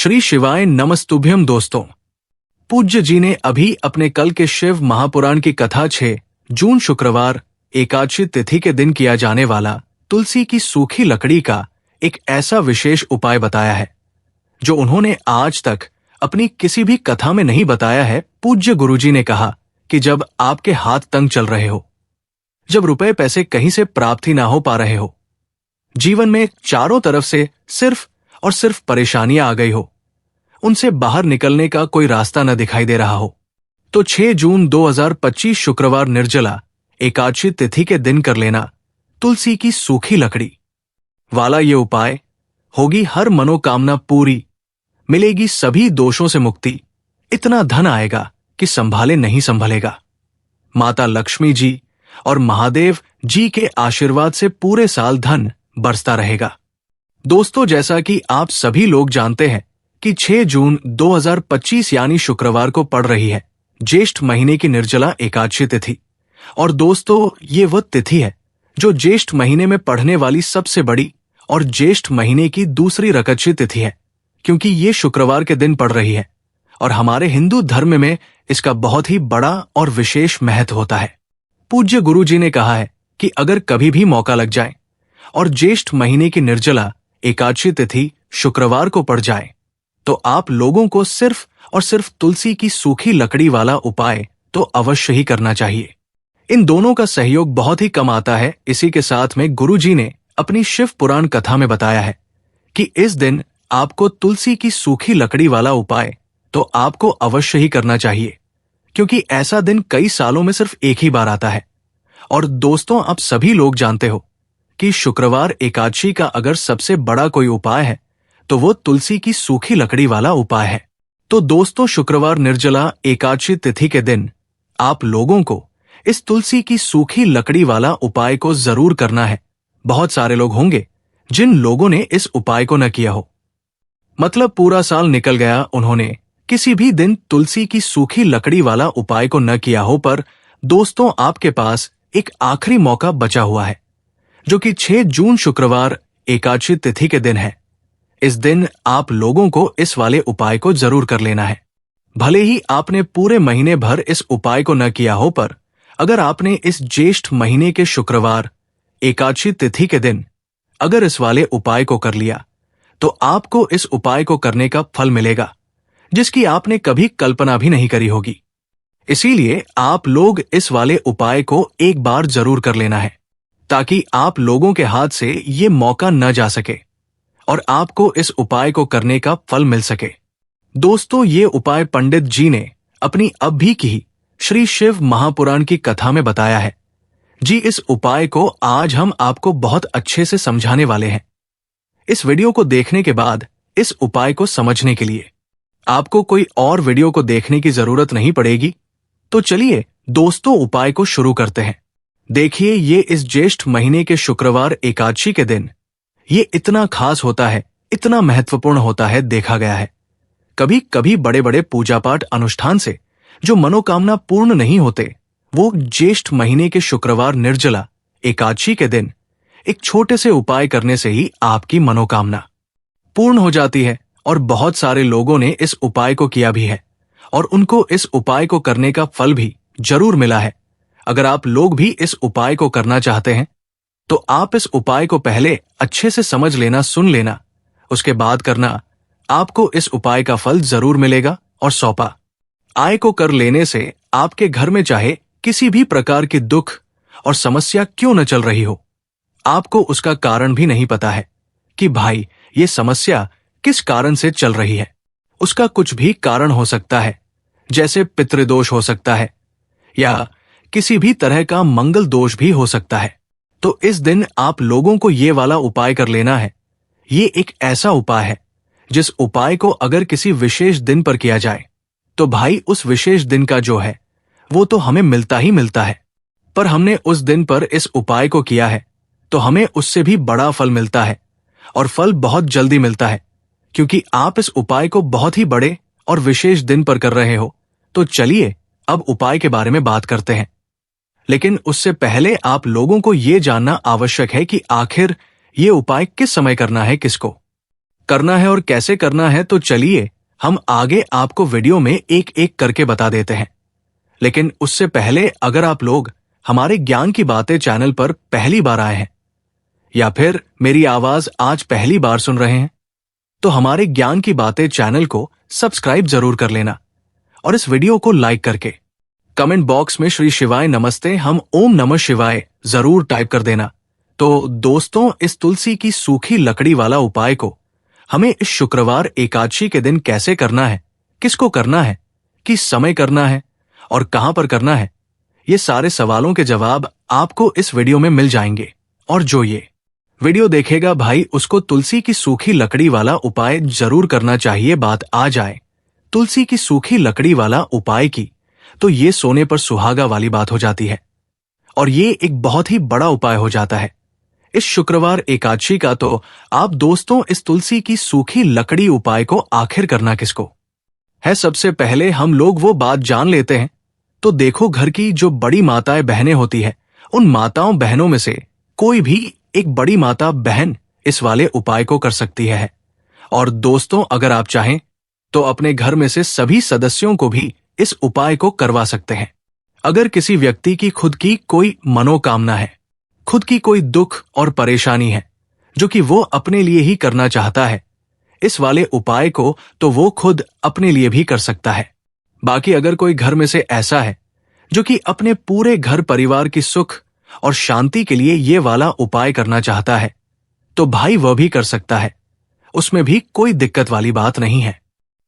श्री शिवाय नमस्तुभ्यम दोस्तों। पूज्य जी ने अभी अपने कल के शिव महापुराण की कथा 6 जून शुक्रवार एकादशी तिथि के दिन किया जाने वाला तुलसी की सूखी लकड़ी का एक ऐसा विशेष उपाय बताया है जो उन्होंने आज तक अपनी किसी भी कथा में नहीं बताया है। पूज्य गुरुजी ने कहा कि जब आपके हाथ तंग चल रहे हो, जब रुपए पैसे कहीं से प्राप्त ही ना हो पा रहे हो, जीवन में चारों तरफ से सिर्फ और सिर्फ परेशानियां आ गई हो, उनसे बाहर निकलने का कोई रास्ता न दिखाई दे रहा हो, तो 6 जून 2025 शुक्रवार निर्जला एकादशी तिथि के दिन कर लेना तुलसी की सूखी लकड़ी वाला ये उपाय। होगी हर मनोकामना पूरी, मिलेगी सभी दोषों से मुक्ति, इतना धन आएगा कि संभाले नहीं संभलेगा। माता लक्ष्मी जी और महादेव जी के आशीर्वाद से पूरे साल धन बरसता रहेगा। दोस्तों, जैसा कि आप सभी लोग जानते हैं कि 6 जून 2025 यानी शुक्रवार को पड़ रही है ज्येष्ठ महीने की निर्जला एकादशी तिथि। और दोस्तों, ये वह तिथि है जो ज्येष्ठ महीने में पढ़ने वाली सबसे बड़ी और ज्येष्ठ महीने की दूसरी रकतशी तिथि है, क्योंकि ये शुक्रवार के दिन पड़ रही है और हमारे हिंदू धर्म में इसका बहुत ही बड़ा और विशेष महत्व होता है। पूज्य गुरु जी ने कहा है कि अगर कभी भी मौका लग जाए और ज्येष्ठ महीने की निर्जला एकादशी तिथि शुक्रवार को पड़ जाए तो आप लोगों को सिर्फ और सिर्फ तुलसी की सूखी लकड़ी वाला उपाय तो अवश्य ही करना चाहिए। इन दोनों का सहयोग बहुत ही कम आता है। इसी के साथ में गुरु जी ने अपनी शिव पुराण कथा में बताया है कि इस दिन आपको तुलसी की सूखी लकड़ी वाला उपाय तो आपको अवश्य ही करना चाहिए, क्योंकि ऐसा दिन कई सालों में सिर्फ एक ही बार आता है। और दोस्तों, आप सभी लोग जानते हो कि शुक्रवार एकादशी का अगर सबसे बड़ा कोई उपाय है तो वो तुलसी की सूखी लकड़ी वाला उपाय है। तो दोस्तों, शुक्रवार निर्जला एकादशी तिथि के दिन आप लोगों को इस तुलसी की सूखी लकड़ी वाला उपाय को जरूर करना है। बहुत सारे लोग होंगे जिन लोगों ने इस उपाय को न किया हो, मतलब पूरा साल निकल गया, उन्होंने किसी भी दिन तुलसी की सूखी लकड़ी वाला उपाय को न किया हो। पर दोस्तों, आपके पास एक आखिरी मौका बचा हुआ है जो कि 6 जून शुक्रवार एकादशी तिथि के दिन है। इस दिन आप लोगों को इस वाले उपाय को जरूर कर लेना है। भले ही आपने पूरे महीने भर इस उपाय को न किया हो, पर अगर आपने इस ज्येष्ठ महीने के शुक्रवार एकादशी तिथि के दिन अगर इस वाले उपाय को कर लिया तो आपको इस उपाय को करने का फल मिलेगा जिसकी आपने कभी कल्पना भी नहीं करी होगी। इसीलिए आप लोग इस वाले उपाय को एक बार जरूर कर लेना है, ताकि आप लोगों के हाथ से ये मौका न जा सके और आपको इस उपाय को करने का फल मिल सके। दोस्तों, ये उपाय पंडित जी ने अपनी अब भी की श्री शिव महापुराण की कथा में बताया है जी। इस उपाय को आज हम आपको बहुत अच्छे से समझाने वाले हैं। इस वीडियो को देखने के बाद इस उपाय को समझने के लिए आपको कोई और वीडियो को देखने की जरूरत नहीं पड़ेगी। तो चलिए दोस्तों, उपाय को शुरू करते हैं। देखिए, ये इस ज्येष्ठ महीने के शुक्रवार एकादशी के दिन ये इतना खास होता है, इतना महत्वपूर्ण होता है। देखा गया है कभी कभी बड़े बड़े पूजा पाठ अनुष्ठान से जो मनोकामना पूर्ण नहीं होते, वो ज्येष्ठ महीने के शुक्रवार निर्जला एकादशी के दिन एक छोटे से उपाय करने से ही आपकी मनोकामना पूर्ण हो जाती है। और बहुत सारे लोगों ने इस उपाय को किया भी है और उनको इस उपाय को करने का फल भी जरूर मिला है। अगर आप लोग भी इस उपाय को करना चाहते हैं तो आप इस उपाय को पहले अच्छे से समझ लेना, सुन लेना, उसके बाद करना। आपको इस उपाय का फल जरूर मिलेगा। और सौंपा आय को कर लेने से आपके घर में चाहे किसी भी प्रकार की दुख और समस्या क्यों न चल रही हो, आपको उसका कारण भी नहीं पता है कि भाई ये समस्या किस कारण से चल रही है। उसका कुछ भी कारण हो सकता है, जैसे पितृदोष हो सकता है या किसी भी तरह का मंगल दोष भी हो सकता है। तो इस दिन आप लोगों को ये वाला उपाय कर लेना है। ये एक ऐसा उपाय है जिस उपाय को अगर किसी विशेष दिन पर किया जाए तो भाई उस विशेष दिन का जो है वो तो हमें मिलता ही मिलता है। पर हमने उस दिन पर इस उपाय को किया है तो हमें उससे भी बड़ा फल मिलता है, और फल बहुत जल्दी मिलता है, क्योंकि आप इस उपाय को बहुत ही बड़े और विशेष दिन पर कर रहे हो। तो चलिए अब उपाय के बारे में बात करते हैं। लेकिन उससे पहले आप लोगों को ये जानना आवश्यक है कि आखिर ये उपाय किस समय करना है, किसको। करना है और कैसे करना है, तो चलिए हम आगे आपको वीडियो में एक एक करके बता देते हैं। लेकिन उससे पहले अगर आप लोग हमारे ज्ञान की बातें चैनल पर पहली बार आए हैं या फिर मेरी आवाज आज पहली बार सुन रहे हैं, तो हमारे ज्ञान की बातें चैनल को सब्सक्राइब जरूर कर लेना और इस वीडियो को लाइक करके कमेंट बॉक्स में श्री शिवाय नमस्ते हम ओम नमः शिवाय जरूर टाइप कर देना। तो दोस्तों, इस तुलसी की सूखी लकड़ी वाला उपाय को हमें इस शुक्रवार एकादशी के दिन कैसे करना है, किसको करना है, किस समय करना है और कहां पर करना है, ये सारे सवालों के जवाब आपको इस वीडियो में मिल जाएंगे। और जो ये वीडियो देखेगा भाई, उसको तुलसी की सूखी लकड़ी वाला उपाय जरूर करना चाहिए। बात आ जाए तुलसी की सूखी लकड़ी वाला उपाय की, तो ये सोने पर सुहागा वाली बात हो जाती है और ये एक बहुत ही बड़ा उपाय हो जाता है इस शुक्रवार एकादशी का। तो आप दोस्तों, इस तुलसी की सूखी लकड़ी उपाय को आखिर करना किसको है, सबसे पहले हम लोग वो बात जान लेते हैं। तो देखो, घर की जो बड़ी माताएं बहनें होती है, उन माताओं बहनों में से कोई भी एक बड़ी माता बहन इस वाले उपाय को कर सकती है। और दोस्तों, अगर आप चाहें तो अपने घर में से सभी सदस्यों को भी इस उपाय को करवा सकते हैं। अगर किसी व्यक्ति की खुद की कोई मनोकामना है, खुद की कोई दुख और परेशानी है जो कि वो अपने लिए ही करना चाहता है इस वाले उपाय को, तो वो खुद अपने लिए भी कर सकता है। बाकी अगर कोई घर में से ऐसा है जो कि अपने पूरे घर परिवार की सुख और शांति के लिए ये वाला उपाय करना चाहता है, तो भाई वह भी कर सकता है, उसमें भी कोई दिक्कत वाली बात नहीं है।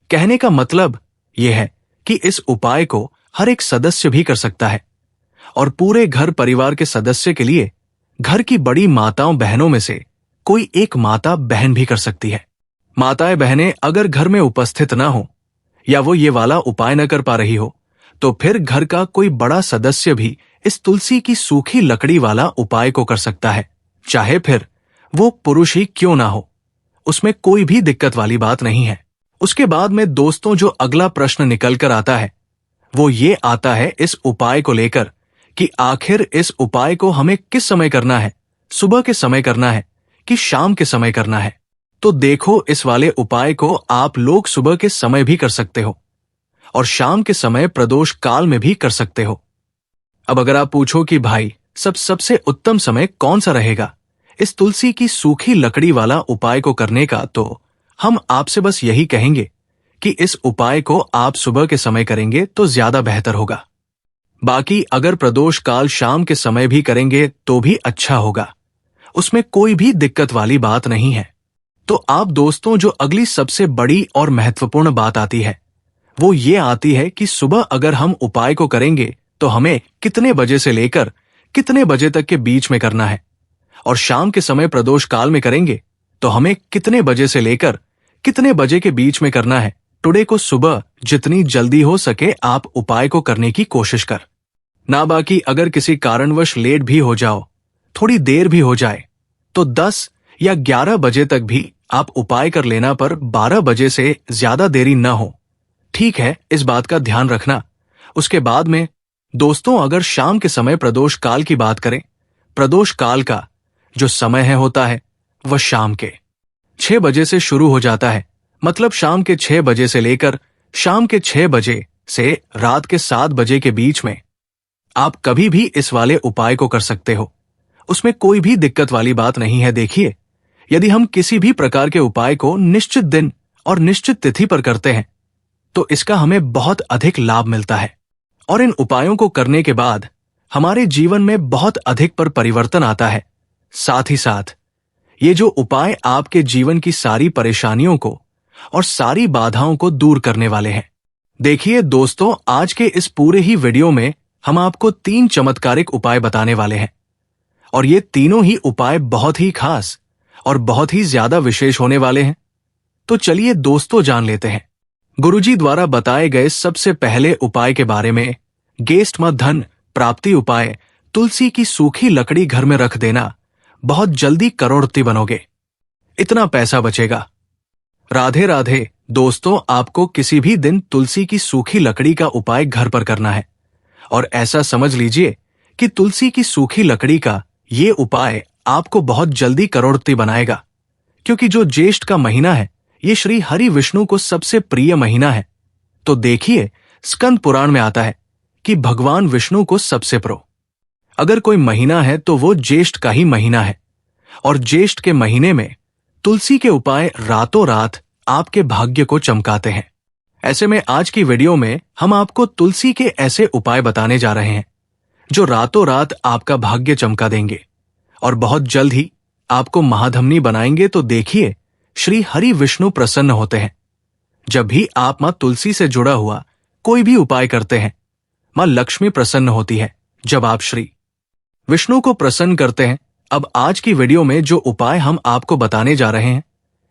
कहने का मतलब यह है कि इस उपाय को हर एक सदस्य भी कर सकता है और पूरे घर परिवार के सदस्य के लिए घर की बड़ी माताओं बहनों में से कोई एक माता बहन भी कर सकती है। माताएं बहनें अगर घर में उपस्थित ना हो या वो ये वाला उपाय न कर पा रही हो, तो फिर घर का कोई बड़ा सदस्य भी इस तुलसी की सूखी लकड़ी वाला उपाय को कर सकता है, चाहे फिर वो पुरुष ही क्यों ना हो, उसमें कोई भी दिक्कत वाली बात नहीं है। उसके बाद में दोस्तों, जो अगला प्रश्न निकल कर आता है वो ये आता है इस उपाय को लेकर कि आखिर इस उपाय को हमें किस समय करना है, सुबह के समय करना है कि शाम के समय करना है। तो देखो, इस वाले उपाय को आप लोग सुबह के समय भी कर सकते हो और शाम के समय प्रदोष काल में भी कर सकते हो। अब अगर आप पूछो कि भाई सबसे उत्तम समय कौन सा रहेगा इस तुलसी की सूखी लकड़ी वाला उपाय को करने का, तो हम आपसे बस यही कहेंगे कि इस उपाय को आप सुबह के समय करेंगे तो ज्यादा बेहतर होगा। बाकी अगर प्रदोष काल शाम के समय भी करेंगे तो भी अच्छा होगा, उसमें कोई भी दिक्कत वाली बात नहीं है। तो आप दोस्तों, जो अगली सबसे बड़ी और महत्वपूर्ण बात आती है वो ये आती है कि सुबह अगर हम उपाय को करेंगे तो हमें कितने बजे से लेकर कितने बजे तक के बीच में करना है, और शाम के समय प्रदोष काल में करेंगे तो हमें कितने बजे से लेकर कितने बजे के बीच में करना है। टुडे को सुबह जितनी जल्दी हो सके आप उपाय को करने की कोशिश कर ना। बाकी अगर किसी कारणवश लेट भी हो जाओ, थोड़ी देर भी हो जाए, तो 10 या 11 बजे तक भी आप उपाय कर लेना, पर 12 बजे से ज्यादा देरी न हो, ठीक है, इस बात का ध्यान रखना। उसके बाद में दोस्तों, अगर शाम के समय प्रदोष काल की बात करें, प्रदोष काल का जो समय होता है वह शाम के 6 बजे से शुरू हो जाता है। मतलब शाम के 6 बजे से लेकर शाम के 6 बजे से रात के 7 बजे के बीच में आप कभी भी इस वाले उपाय को कर सकते हो, उसमें कोई भी दिक्कत वाली बात नहीं है। देखिए, यदि हम किसी भी प्रकार के उपाय को निश्चित दिन और निश्चित तिथि पर करते हैं तो इसका हमें बहुत अधिक लाभ मिलता है और इन उपायों को करने के बाद हमारे जीवन में बहुत अधिक पर परिवर्तन आता है। साथ ही साथ ये जो उपाय आपके जीवन की सारी परेशानियों को और सारी बाधाओं को दूर करने वाले हैं। देखिए दोस्तों, आज के इस पूरे ही वीडियो में हम आपको 3 चमत्कारिक उपाय बताने वाले हैं और ये तीनों ही उपाय बहुत ही खास और बहुत ही ज्यादा विशेष होने वाले हैं। तो चलिए दोस्तों, जान लेते हैं गुरुजी द्वारा बताए गए सबसे पहले उपाय के बारे में। गेस्ट मत धन प्राप्ति उपाय, तुलसी की सूखी लकड़ी घर में रख देना, बहुत जल्दी करोड़पति बनोगे, इतना पैसा बचेगा। राधे राधे दोस्तों, आपको किसी भी दिन तुलसी की सूखी लकड़ी का उपाय घर पर करना है और ऐसा समझ लीजिए कि तुलसी की सूखी लकड़ी का ये उपाय आपको बहुत जल्दी करोड़पति बनाएगा, क्योंकि जो ज्येष्ठ का महीना है ये श्री हरि विष्णु को सबसे प्रिय महीना है। तो देखिए, स्कंद पुराण में आता है कि भगवान विष्णु को सबसे प्रो अगर कोई महीना है तो वो ज्येष्ठ का ही महीना है। और ज्येष्ठ के महीने में तुलसी के उपाय रातों रात आपके भाग्य को चमकाते हैं। ऐसे में आज की वीडियो में हम आपको तुलसी के ऐसे उपाय बताने जा रहे हैं जो रातों रात आपका भाग्य चमका देंगे और बहुत जल्द ही आपको महाधमनी बनाएंगे। तो देखिए, श्री हरि विष्णु प्रसन्न होते हैं। जब भी आप मां तुलसी से जुड़ा हुआ कोई भी उपाय करते हैं, मां लक्ष्मी प्रसन्न होती है। जब आप श्री विष्णु को प्रसन्न करते हैं, अब आज की वीडियो में जो उपाय हम आपको बताने जा रहे हैं,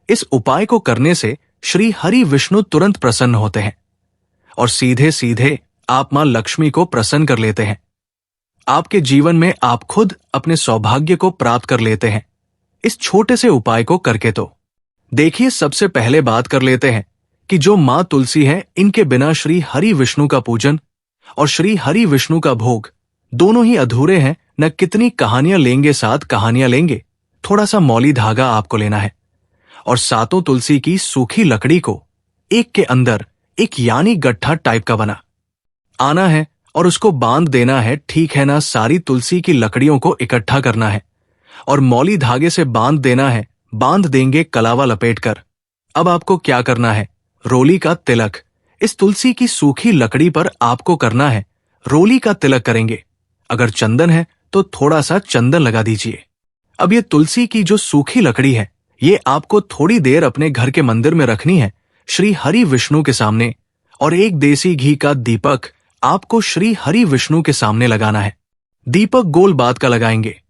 इस उपाय को करने से श्री हरि विष्णु तुरंत प्रसन्न होते हैं और सीधे सीधे आप मां लक्ष्मी को प्रसन्न कर लेते हैं। आपके जीवन में आप खुद अपने सौभाग्य को प्राप्त कर लेते हैं इस छोटे से उपाय को करके। तो देखिए, सबसे पहले बात कर लेते हैं कि जो मां तुलसी है, इनके बिना श्री हरि विष्णु का पूजन और श्री हरि विष्णु का भोग दोनों ही अधूरे हैं। न कितनी कहानियां लेंगे, साथ कहानियां लेंगे, थोड़ा सा मौली धागा आपको लेना है और सातों तुलसी की सूखी लकड़ी को एक के अंदर एक यानी गट्ठा टाइप का बना आना है और उसको बांध देना है। ठीक है ना, सारी तुलसी की लकड़ियों को इकट्ठा करना है और मौली धागे से बांध देना है। बांध देंगे कलावा लपेटकर। अब आपको क्या करना है, रोली का तिलक इस तुलसी की सूखी लकड़ी पर आपको करना है। रोली का तिलक करेंगे। अगर चंदन है तो थोड़ा सा चंदन लगा दीजिए। अब ये तुलसी की जो सूखी लकड़ी है, ये आपको थोड़ी देर अपने घर के मंदिर में रखनी है श्री हरि विष्णु के सामने, और एक देसी घी का दीपक आपको श्री हरि विष्णु के सामने लगाना है। दीपक गोल बात का लगाएंगे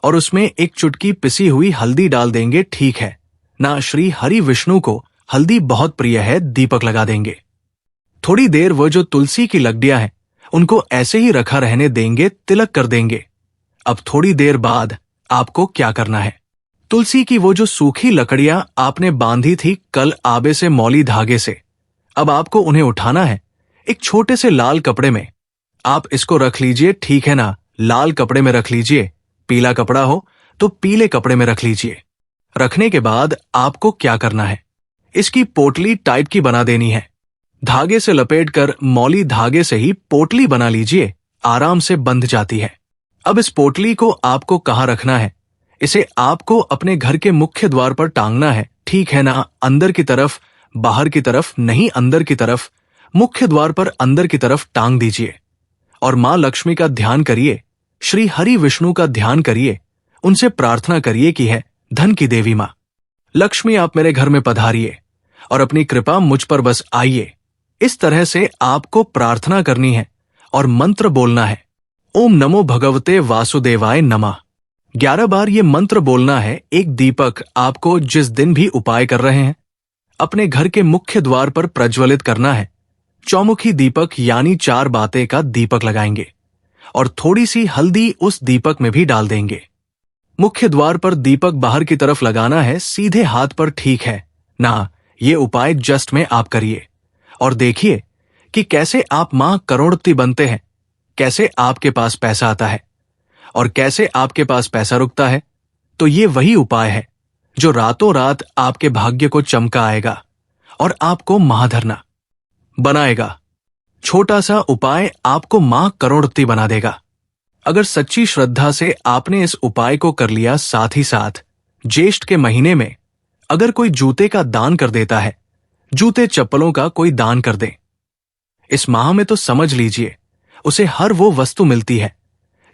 और उसमें एक चुटकी पिसी हुई हल्दी डाल देंगे। ठीक है ना, श्री हरि विष्णु को हल्दी बहुत प्रिय है। दीपक लगा देंगे। थोड़ी देर वो जो तुलसी की लकड़ियां हैं उनको ऐसे ही रखा रहने देंगे, तिलक कर देंगे। अब थोड़ी देर बाद आपको क्या करना है, तुलसी की वो जो सूखी लकड़ियां आपने बांधी थी कल आबे से मौली धागे से, अब आपको उन्हें उठाना है। एक छोटे से लाल कपड़े में आप इसको रख लीजिए। ठीक है ना, लाल कपड़े में रख लीजिए। पीला कपड़ा हो तो पीले कपड़े में रख लीजिए। रखने के बाद आपको क्या करना है, इसकी पोटली टाइप की बना देनी है। धागे से लपेटकर मौली धागे से ही पोटली बना लीजिए, आराम से बंध जाती है। अब इस पोटली को आपको कहाँ रखना है, इसे आपको अपने घर के मुख्य द्वार पर टांगना है। ठीक है ना, अंदर की तरफ, बाहर की तरफ नहीं, अंदर की तरफ, मुख्य द्वार पर अंदर की तरफ टांग दीजिए और मां लक्ष्मी का ध्यान करिए, श्री हरि विष्णु का ध्यान करिए, उनसे प्रार्थना करिए कि है धन की देवी मां लक्ष्मी, आप मेरे घर में पधारिए और अपनी कृपा मुझ पर बस आइए। इस तरह से आपको प्रार्थना करनी है और मंत्र बोलना है, ओम नमो भगवते वासुदेवाय नमः। 11 बार ये मंत्र बोलना है। एक दीपक आपको जिस दिन भी उपाय कर रहे हैं अपने घर के मुख्य द्वार पर प्रज्वलित करना है। चौमुखी दीपक यानी 4 बातें का दीपक लगाएंगे और थोड़ी सी हल्दी उस दीपक में भी डाल देंगे। मुख्य द्वार पर दीपक बाहर की तरफ लगाना है, सीधे हाथ पर। ठीक है ना, ये उपाय जस्ट में आप करिए और देखिए कि कैसे आप मां करोड़पति बनते हैं, कैसे आपके पास पैसा आता है और कैसे आपके पास पैसा रुकता है। तो ये वही उपाय है जो रातों रात आपके भाग्य को चमका आएगा और आपको महाधरना बनाएगा। छोटा सा उपाय आपको मां करोड़पति बना देगा अगर सच्ची श्रद्धा से आपने इस उपाय को कर लिया। साथ ही साथ ज्येष्ठ के महीने में अगर कोई जूते का दान कर देता है, जूते चप्पलों का कोई दान कर दे, इस माह में तो समझ लीजिए उसे हर वो वस्तु मिलती है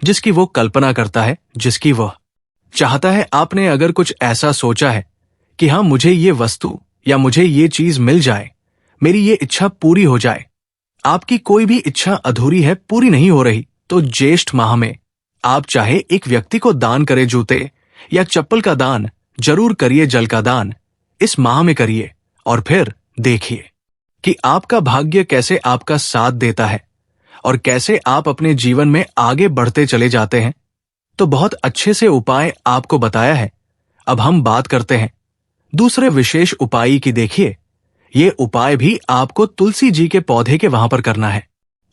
जिसकी वो कल्पना करता है, जिसकी वह चाहता है। आपने अगर कुछ ऐसा सोचा है कि हाँ, मुझे ये वस्तु या मुझे ये चीज मिल जाए, मेरी ये इच्छा पूरी हो जाए, आपकी कोई भी इच्छा अधूरी है, पूरी नहीं हो रही, तो ज्येष्ठ माह में आप चाहे एक व्यक्ति को दान करें, जूते या चप्पल का दान जरूर करिए। जल का दान इस माह में करिए और फिर देखिए कि आपका भाग्य कैसे आपका साथ देता है और कैसे आप अपने जीवन में आगे बढ़ते चले जाते हैं। तो बहुत अच्छे से उपाय आपको बताया है। अब हम बात करते हैं दूसरे विशेष उपाय की। देखिए, ये उपाय भी आपको तुलसी जी के पौधे के वहां पर करना है।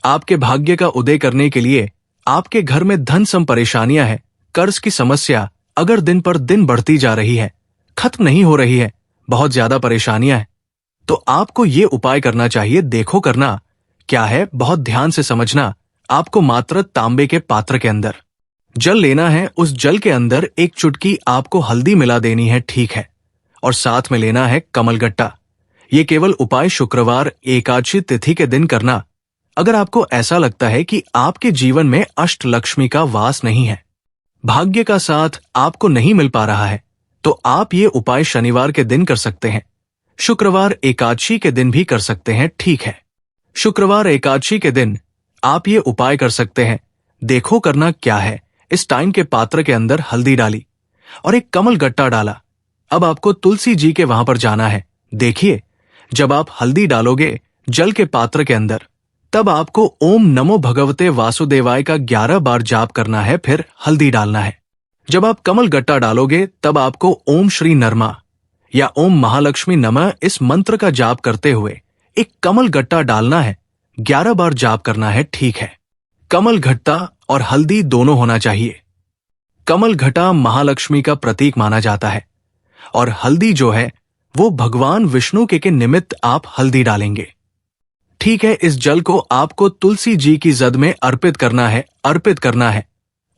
आपके भाग्य का उदय करने के लिए आपके घर में धन सम परेशानियां हैं, कर्ज की समस्या अगर दिन पर दिन बढ़ती जा रही है, खत्म नहीं हो रही है, बहुत ज्यादा परेशानियां हैं, तो आपको ये उपाय करना चाहिए। देखो करना क्या है, बहुत ध्यान से समझना। आपको मात्र तांबे के पात्र के अंदर जल लेना है। उस जल के अंदर एक चुटकी आपको हल्दी मिला देनी है, ठीक है, और साथ में लेना है कमलगट्टा। ये केवल उपाय शुक्रवार एकादशी तिथि के दिन करना। अगर आपको ऐसा लगता है कि आपके जीवन में अष्टलक्ष्मी का वास नहीं है, भाग्य का साथ आपको नहीं मिल पा रहा है, तो आप ये उपाय शनिवार के दिन कर सकते हैं, शुक्रवार एकादशी के दिन भी कर सकते हैं, ठीक है। शुक्रवार एकादशी के दिन आप ये उपाय कर सकते हैं। देखो करना क्या है, इस टाइम के पात्र के अंदर हल्दी डाली और एक कमल गट्टा डाला। अब आपको तुलसी जी के वहां पर जाना है। देखिए, जब आप हल्दी डालोगे जल के पात्र के अंदर, तब आपको ओम नमो भगवते वासुदेवाय का 11 बार जाप करना है, फिर हल्दी डालना है। जब आप कमल गट्टा डालोगे, तब आपको ओम श्री नरमा या ओम महालक्ष्मी नमः इस मंत्र का जाप करते हुए एक कमल गट्टा डालना है, 11 बार जाप करना है, ठीक है। कमल घट्टा और हल्दी दोनों होना चाहिए। कमल घटा महालक्ष्मी का प्रतीक माना जाता है और हल्दी जो है वो भगवान विष्णु के निमित्त आप हल्दी डालेंगे, ठीक है। इस जल को आपको तुलसी जी की जद में अर्पित करना है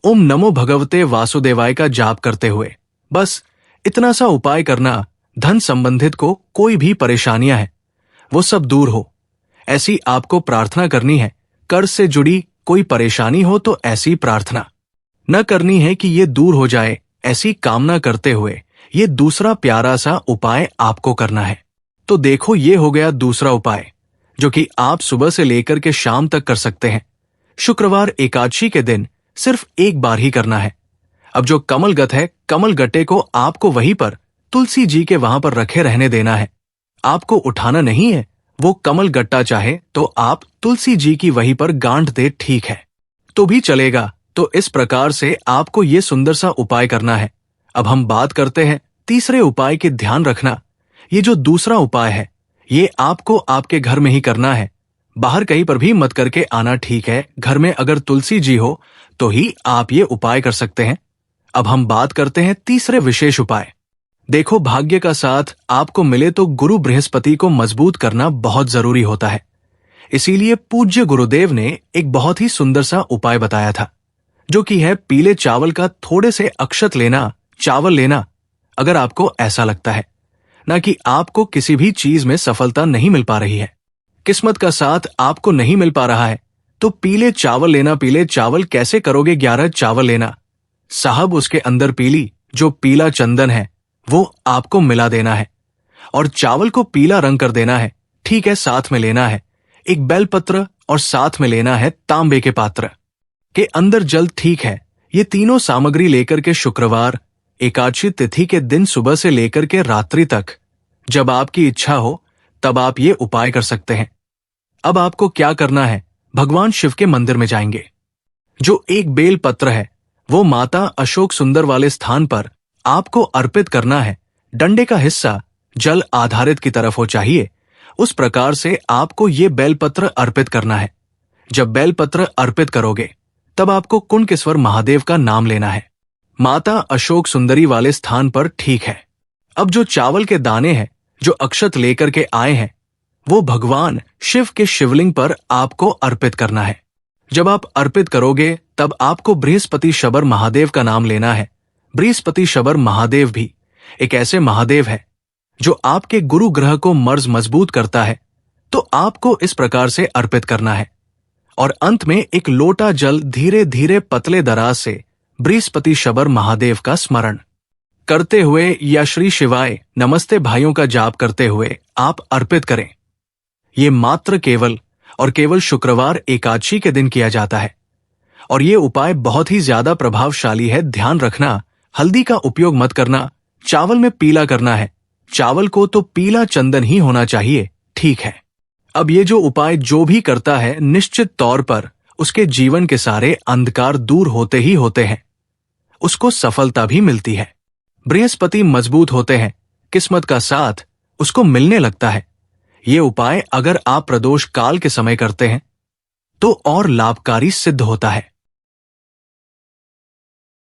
ओम नमो भगवते वासुदेवाय का जाप करते हुए। बस इतना सा उपाय करना। धन संबंधित को कोई भी परेशानियां हैं वो सब दूर हो, ऐसी आपको प्रार्थना करनी है। कर्ज से जुड़ी कोई परेशानी हो तो ऐसी प्रार्थना न करनी है कि ये दूर हो जाए, ऐसी कामना करते हुए ये दूसरा प्यारा सा उपाय आपको करना है। तो देखो, ये हो गया दूसरा उपाय जो कि आप सुबह से लेकर के शाम तक कर सकते हैं। शुक्रवार एकादशी के दिन सिर्फ एक बार ही करना है। अब जो कमलगत है, कमल गट्टे को आपको वहीं पर तुलसी जी के वहां पर रखे रहने देना है, आपको उठाना नहीं है। वो कमल गट्टा चाहे तो आप तुलसी जी की वहीं पर गांठ दे, ठीक है, तो भी चलेगा। तो इस प्रकार से आपको ये सुंदर सा उपाय करना है। अब हम बात करते हैं तीसरे उपाय की। ध्यान रखना, ये जो दूसरा उपाय है ये आपको आपके घर में ही करना है, बाहर कहीं पर भी मत करके आना, ठीक है। घर में अगर तुलसी जी हो तो ही आप ये उपाय कर सकते हैं। अब हम बात करते हैं तीसरे विशेष उपाय। देखो, भाग्य का साथ आपको मिले तो गुरु बृहस्पति को मजबूत करना बहुत जरूरी होता है। इसीलिए पूज्य गुरुदेव ने एक बहुत ही सुंदर सा उपाय बताया था, जो कि है पीले चावल का थोड़े से अक्षत लेना, चावल लेना। अगर आपको ऐसा लगता है ना कि आपको किसी भी चीज में सफलता नहीं मिल पा रही है, किस्मत का साथ आपको नहीं मिल पा रहा है, तो पीले चावल लेना। पीले चावल कैसे करोगे? 11 चावल लेना साहब, उसके अंदर पीली जो पीला चंदन है वो आपको मिला देना है और चावल को पीला रंग कर देना है, ठीक है। साथ में लेना है एक बेलपत्र और साथ में लेना है तांबे के पात्र के अंदर जल, ठीक है। ये तीनों सामग्री लेकर के शुक्रवार एकादशी तिथि के दिन सुबह से लेकर के रात्रि तक, जब आपकी इच्छा हो तब आप ये उपाय कर सकते हैं। अब आपको क्या करना है? भगवान शिव के मंदिर में जाएंगे। जो एक बेल पत्र है वो माता अशोक सुंदर वाले स्थान पर आपको अर्पित करना है। डंडे का हिस्सा जल आधारित की तरफ हो चाहिए, उस प्रकार से आपको ये बेलपत्र अर्पित करना है। जब बेलपत्र अर्पित करोगे तब आपको कुंडकेश्वर महादेव का नाम लेना है, माता अशोक सुंदरी वाले स्थान पर, ठीक है। अब जो चावल के दाने हैं, जो अक्षत लेकर के आए हैं, वो भगवान शिव के शिवलिंग पर आपको अर्पित करना है। जब आप अर्पित करोगे तब आपको बृहस्पति शबर महादेव का नाम लेना है। बृहस्पति शबर महादेव भी एक ऐसे महादेव है जो आपके गुरु ग्रह को मजबूत करता है, तो आपको इस प्रकार से अर्पित करना है। और अंत में एक लोटा जल धीरे धीरे पतले दराज से बृहस्पति शबर महादेव का स्मरण करते हुए या श्री शिवाय नमस्ते भाइयों का जाप करते हुए आप अर्पित करें। ये मात्र केवल और केवल शुक्रवार एकादशी के दिन किया जाता है और ये उपाय बहुत ही ज्यादा प्रभावशाली है। ध्यान रखना, हल्दी का उपयोग मत करना, चावल में पीला करना है। चावल को तो पीला चंदन ही होना चाहिए, ठीक है। अब ये जो उपाय जो भी करता है, निश्चित तौर पर उसके जीवन के सारे अंधकार दूर होते ही होते हैं, उसको सफलता भी मिलती है। बृहस्पति मजबूत होते हैं, किस्मत का साथ उसको मिलने लगता है। ये उपाय अगर आप प्रदोष काल के समय करते हैं तो और लाभकारी सिद्ध होता है।